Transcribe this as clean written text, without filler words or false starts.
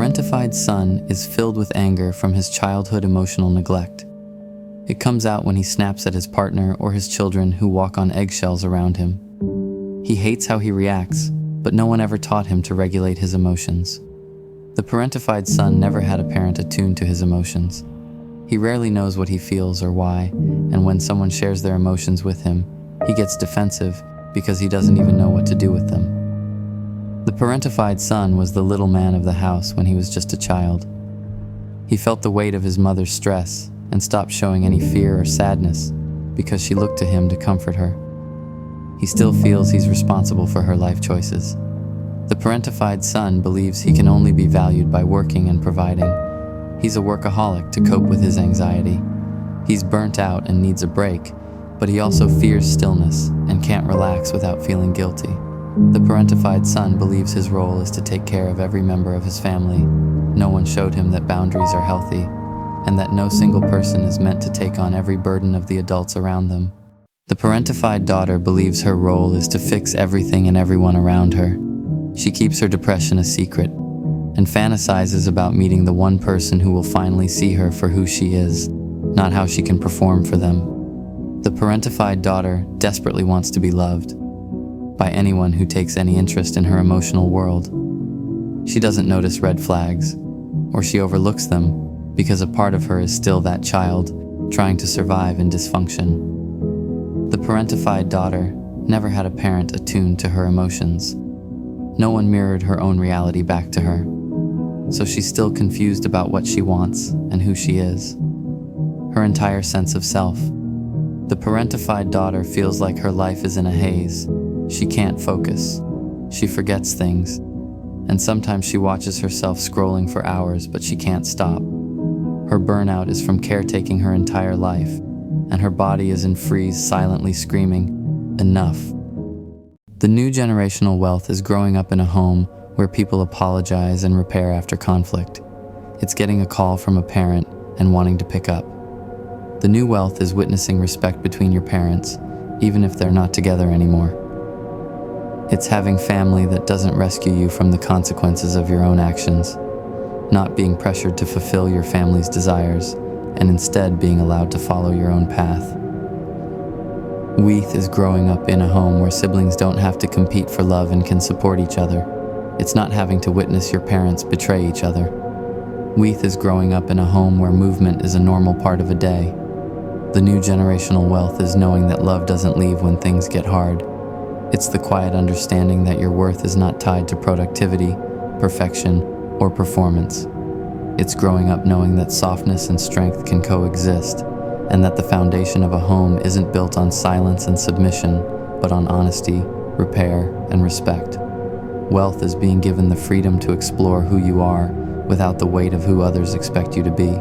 parentified son is filled with anger from his childhood emotional neglect. It comes out when he snaps at his partner or his children who walk on eggshells around him. He hates how he reacts, but no one ever taught him to regulate his emotions. The parentified son never had a parent attuned to his emotions. He rarely knows what he feels or why, and when someone shares their emotions with him, he gets defensive because he doesn't even know what to do with them. The parentified son was the little man of the house when he was just a child. He felt the weight of his mother's stress and stopped showing any fear or sadness because she looked to him to comfort her. He still feels he's responsible for her life choices. The parentified son believes he can only be valued by working and providing. He's a workaholic to cope with his anxiety. He's burnt out and needs a break, but he also fears stillness and can't relax without feeling guilty. The parentified son believes his role is to take care of every member of his family. No one showed him that boundaries are healthy, and that no single person is meant to take on every burden of the adults around them. The parentified daughter believes her role is to fix everything and everyone around her. She keeps her depression a secret, and fantasizes about meeting the one person who will finally see her for who she is, not how she can perform for them. The parentified daughter desperately wants to be loved by anyone who takes any interest in her emotional world. She doesn't notice red flags, or she overlooks them because a part of her is still that child trying to survive in dysfunction. The parentified daughter never had a parent attuned to her emotions. No one mirrored her own reality back to her, so she's still confused about what she wants and who she is. Her entire sense of self. The parentified daughter feels like her life is in a haze. She can't focus. She forgets things. And sometimes she watches herself scrolling for hours, but she can't stop. Her burnout is from caretaking her entire life, and her body is in freeze, silently screaming, "Enough." The new generational wealth is growing up in a home where people apologize and repair after conflict. It's getting a call from a parent and wanting to pick up. The new wealth is witnessing respect between your parents, even if they're not together anymore. It's having family that doesn't rescue you from the consequences of your own actions, not being pressured to fulfill your family's desires, and instead being allowed to follow your own path. Wealth is growing up in a home where siblings don't have to compete for love and can support each other. It's not having to witness your parents betray each other. Wealth is growing up in a home where movement is a normal part of a day. The new generational wealth is knowing that love doesn't leave when things get hard. It's the quiet understanding that your worth is not tied to productivity, perfection, or performance. It's growing up knowing that softness and strength can coexist, and that the foundation of a home isn't built on silence and submission, but on honesty, repair, and respect. Wealth is being given the freedom to explore who you are without the weight of who others expect you to be.